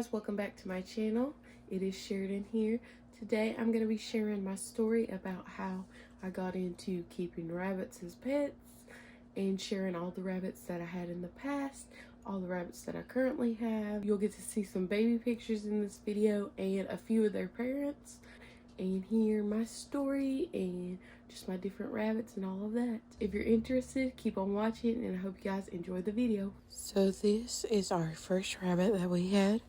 guys, welcome back to my channel. It is Sheridan here. Today I'm going to be sharing my story about how I got into keeping rabbits as pets and sharing all the rabbits that I had in the past, all the rabbits that I currently have. You'll get to see some baby pictures in this video and a few of their parents and hear my story and just my different rabbits and all of that. If you're interested, keep on watching and I hope you guys enjoy the video. So this is our first rabbit that we had,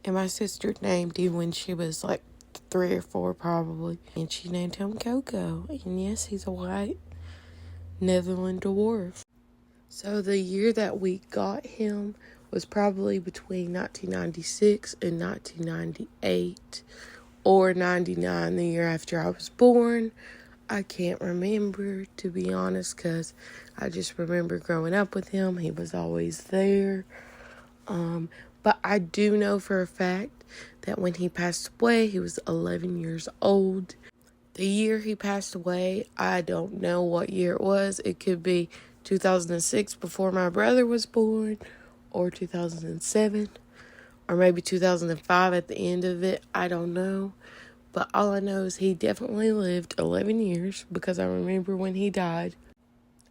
and my sister named him when she was like 3 or 4 probably, and she named him Coco. And yes, he's a white Netherland dwarf. So the year that we got him was probably between 1996 and 1998 or 99, the year after I was born. I can't remember, to be honest, because I just remember growing up with him. He was always there. But I do know for a fact that when he passed away, he was 11 years old. The year he passed away, I don't know what year it was. It could be 2006, before my brother was born, or 2007, or maybe 2005 at the end of it. I don't know. But all I know is he definitely lived 11 years because I remember when he died.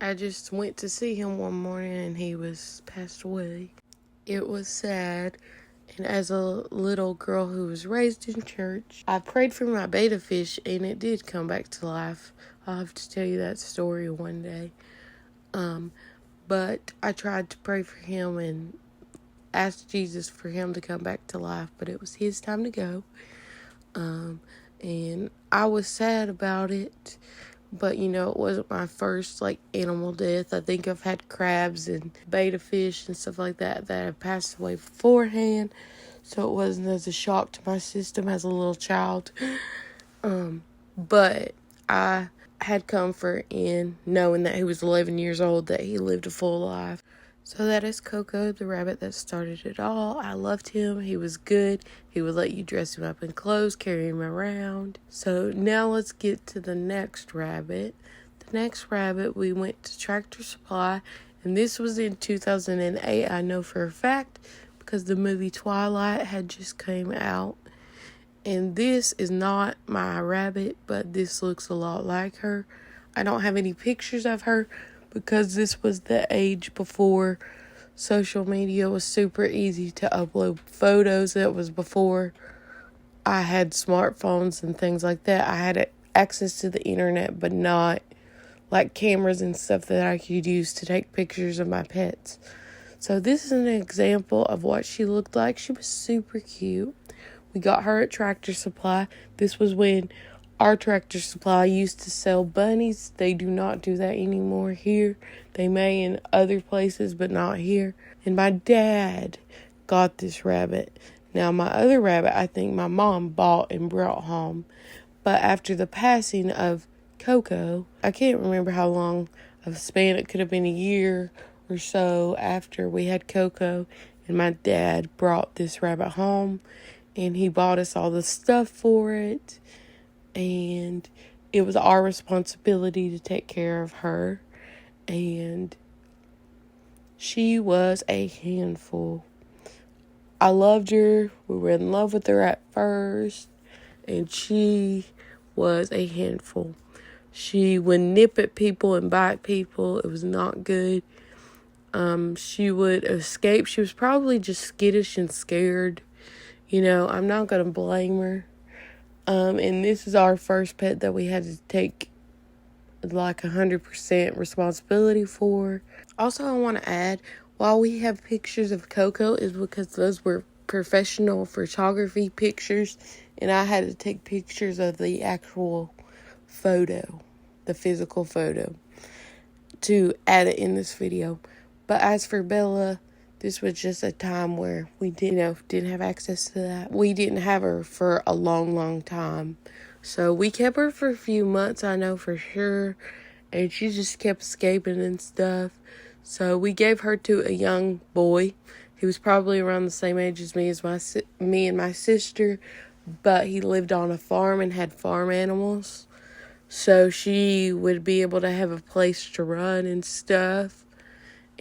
I just went to see him one morning and he was passed away. It was sad. And as a little girl who was raised in church, I prayed for my betta fish and it did come back to life. I'll have to tell you that story one day. But I tried to pray for him and asked Jesus for him to come back to life, but it was his time to go. And I was sad about it, but it wasn't my first animal death. I think I've had crabs and betta fish and stuff like that have passed away beforehand, so it wasn't as a shock to my system as a little child. But I had comfort in knowing that he was 11 years old, that he lived a full life. So that is Coco, the rabbit that started it all. I loved him. He was good. He would let you dress him up in clothes, carry him around. So now let's get to the next rabbit. The next rabbit, we went to Tractor Supply, and this was in 2008. I know for a fact because the movie Twilight had just came out. And this is not my rabbit, but this looks a lot like her. I don't have any pictures of her, because this was the age before social media was super easy to upload photos. That was before I had smartphones and things like that. I had access to the internet, but not like cameras and stuff that I could use to take pictures of my pets. So this is an example of what she looked like. She was super cute. We got her at Tractor Supply. This was when our Tractor Supply used to sell bunnies. They do not do that anymore here. They may in other places, but not here. And my dad got this rabbit. Now, my other rabbit, I think my mom bought and brought home. But after the passing of Coco, I can't remember how long of a span. It could have been a year or so after we had Coco. And my dad brought this rabbit home. And he bought us all the stuff for it. And it was our responsibility to take care of her. And she was a handful. I loved her. We were in love with her at first. And she was a handful. She would nip at people and bite people. It was not good. She would escape. She was probably just skittish and scared. I'm not going to blame her. And this is our first pet that we had to take 100% responsibility for. Also, I want to add, while we have pictures of Coco, is because those were professional photography pictures, and I had to take pictures of the actual photo, the physical photo, to add it in this video. But as for Bella, this was just a time where we didn't have access to that. We didn't have her for a long, long time. So we kept her for a few months, I know for sure. And she just kept escaping and stuff. So we gave her to a young boy. He was probably around the same age as me and my sister. But he lived on a farm and had farm animals. So she would be able to have a place to run and stuff.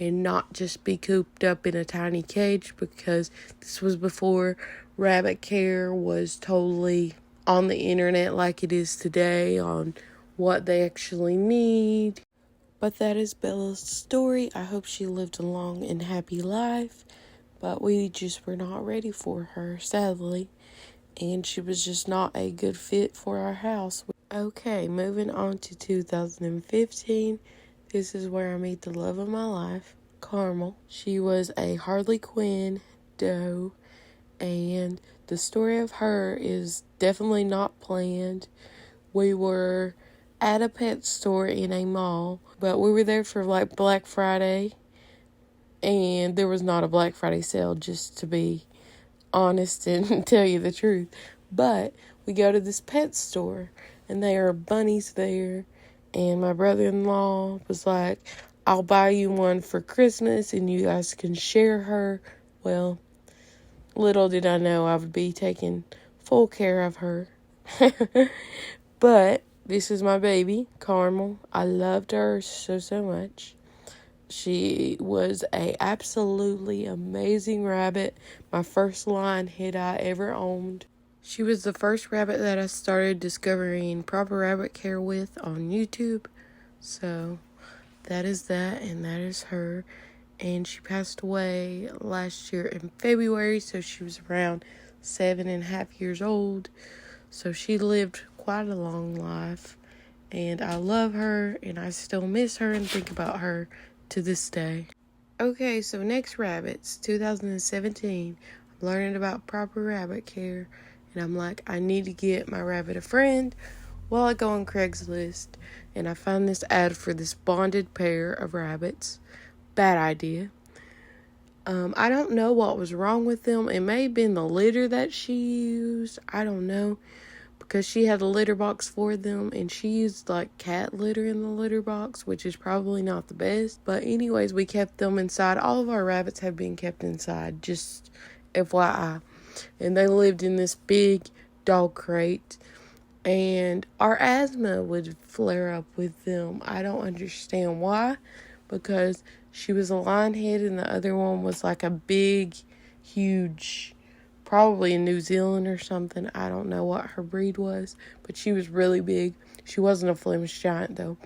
and not just be cooped up in a tiny cage, because this was before rabbit care was totally on the internet like it is today on what they actually need. But that is Bella's story. I hope she lived a long and happy life, but we just were not ready for her, sadly, and she was just not a good fit for our house. Okay, moving on to 2015. This is where I meet the love of my life, Carmel. She was a Harley Quinn doe, and the story of her is definitely not planned. We were at a pet store in a mall, but we were there for like Black Friday, and there was not a Black Friday sale, just to be honest and tell you the truth. But we go to this pet store, and there are bunnies there, and my brother-in-law was like, I'll buy you one for Christmas and you guys can share her. Well, little did I know I would be taking full care of her. But this is my baby, Carmel. I loved her so much. She was a absolutely amazing rabbit. My first lion head I ever owned. She was the first rabbit that I started discovering proper rabbit care with on YouTube. So that is that, and that is her. And she passed away last year in February, so she was around 7.5 years old. So she lived quite a long life, and I love her, and I still miss her and think about her to this day. Okay, so next rabbits, 2017. I'm learning about proper rabbit care, and I'm like, I need to get my rabbit a friend. Well, I go on Craigslist, and I find this ad for this bonded pair of rabbits. Bad idea. I don't know what was wrong with them. It may have been the litter that she used. I don't know. Because she had a litter box for them, and she used like cat litter in the litter box, which is probably not the best. But anyways, we kept them inside. All of our rabbits have been kept inside, just FYI. And they lived in this big dog crate. And our asthma would flare up with them. I don't understand why. Because she was a lion head and the other one was like a big, huge, probably in New Zealand or something. I don't know what her breed was, but she was really big. She wasn't a Flemish giant though.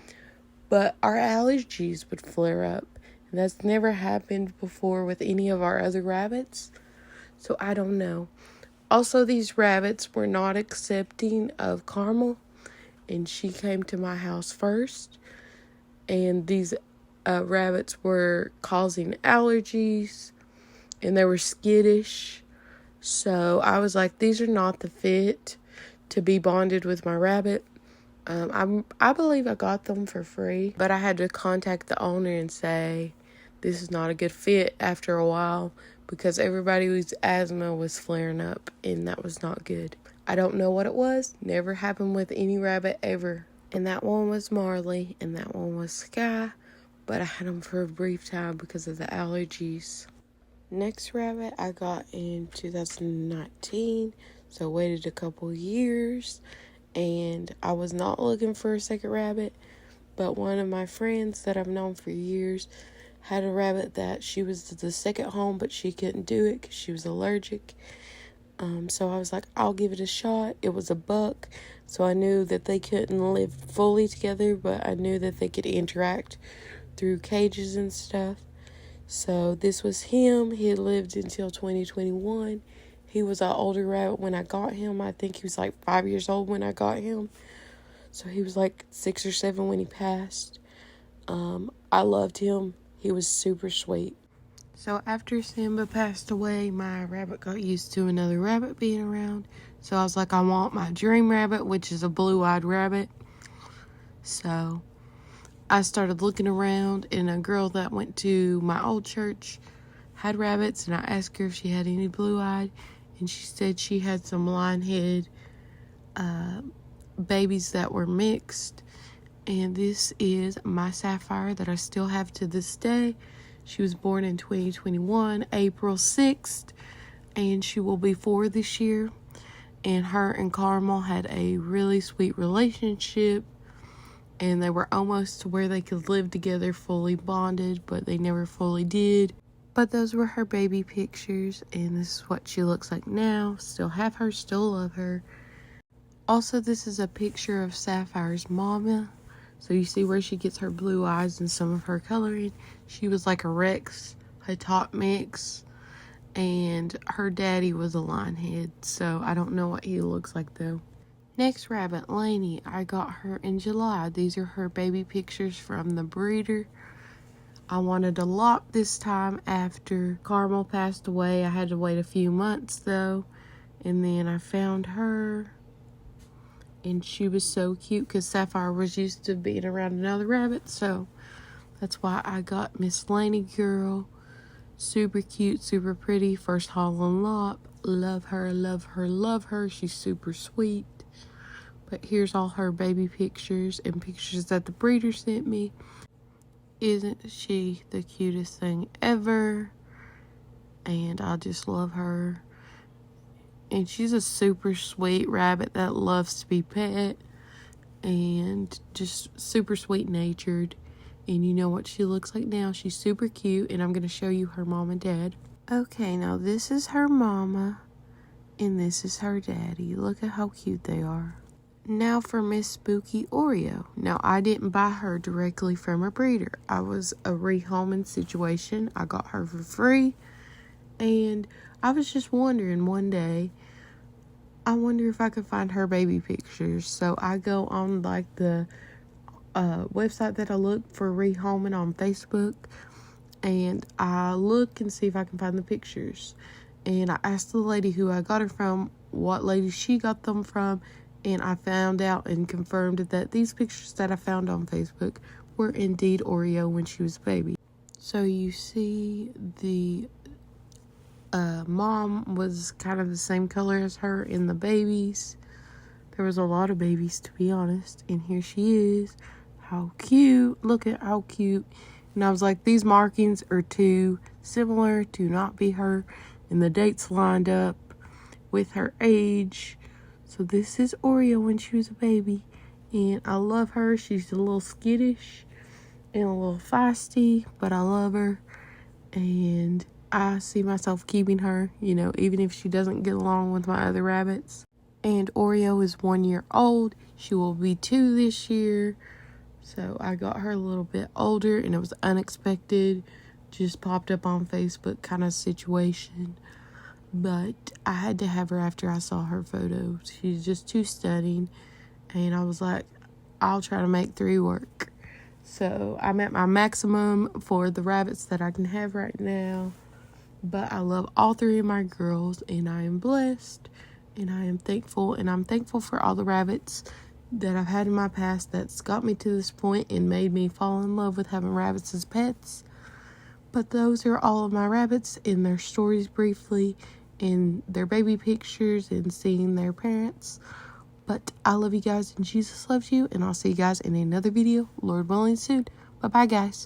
But our allergies would flare up. And that's never happened before with any of our other rabbits. So I don't know. Also, these rabbits were not accepting of Carmel, and she came to my house first. And these rabbits were causing allergies, and they were skittish. So I was like, these are not the fit to be bonded with my rabbit. I believe I got them for free, but I had to contact the owner and say, this is not a good fit after a while, because everybody's asthma was flaring up, and that was not good. I don't know what it was. Never happened with any rabbit ever. And that one was Marley, and that one was Sky, but I had them for a brief time because of the allergies. Next rabbit I got in 2019, so I waited a couple years, and I was not looking for a second rabbit, but one of my friends that I've known for years had a rabbit that she was the second home, but she couldn't do it because she was allergic. So I was like, I'll give it a shot. It was a buck, so I knew that they couldn't live fully together, but I knew that they could interact through cages and stuff. So this was him. He lived until 2021. He was an older rabbit when I got him. I think he was like 5 years old when I got him. So he was like 6 or 7 when he passed. I loved him. He was super sweet. So after Simba passed away, my rabbit got used to another rabbit being around. So I was like, I want my dream rabbit, which is a blue-eyed rabbit. So I started looking around, and a girl that went to my old church had rabbits, and I asked her if she had any blue-eyed, and she said she had some lion-headed babies that were mixed. And this is my Sapphire that I still have to this day. She was born in 2021, April 6th, and she will be 4 this year. And her and Carmel had a really sweet relationship. and they were almost to where they could live together fully bonded, but they never fully did. But those were her baby pictures, and this is what she looks like now. Still have her, still love her. Also, this is a picture of Sapphire's mama. So you see where she gets her blue eyes and some of her coloring. She was like a Rex, a top mix, and her daddy was a lionhead. So I don't know what he looks like though. Next rabbit, Lainey. I got her in July. These are her baby pictures from the breeder. I wanted a lot this time after Carmel passed away. I had to wait a few months though. And then I found her. And she was so cute because Sapphire was used to being around another rabbit. So that's why I got Miss Lainey girl. Super cute, super pretty. First haul and lot. Love her, love her, love her. She's super sweet. But here's all her baby pictures and pictures that the breeder sent me. Isn't she the cutest thing ever? And I just love her. And she's a super sweet rabbit that loves to be pet. And just super sweet natured. And you know what she looks like now. She's super cute. And I'm going to show you her mom and dad. Okay, now this is her mama. And this is her daddy. Look at how cute they are. Now for Miss Spooky Oreo. Now I didn't buy her directly from a breeder. I was a rehoming situation. I got her for free. And I was just wondering one day, I wonder if I could find her baby pictures. So I go on like the website that I look for rehoming on Facebook. And I look and see if I can find the pictures. And I asked the lady who I got her from what lady she got them from. And I found out and confirmed that these pictures that I found on Facebook were indeed Oreo when she was a baby. So you see the mom was kind of the same color as her in the babies. There was a lot of babies, to be honest. And here she is. How cute. Look at how cute. And I was like, these markings are too similar to not be her. And the dates lined up with her age. So this is Oreo when she was a baby. And I love her. She's a little skittish and a little feisty, but I love her. And I see myself keeping her, you know, even if she doesn't get along with my other rabbits. And Oreo is 1 year old. She will be 2 this year. So I got her a little bit older and it was unexpected. Just popped up on Facebook kind of situation. But I had to have her after I saw her photos. She's just too stunning. And I was like, I'll try to make 3 work. So I'm at my maximum for the rabbits that I can have right now. But I love all 3 of my girls. And I am blessed. And I am thankful. And I'm thankful for all the rabbits that I've had in my past that's got me to this point and made me fall in love with having rabbits as pets. But those are all of my rabbits and their stories briefly. And their baby pictures and seeing their parents. But I love you guys and Jesus loves you. And I'll see you guys in another video, Lord willing, soon. Bye-bye, guys.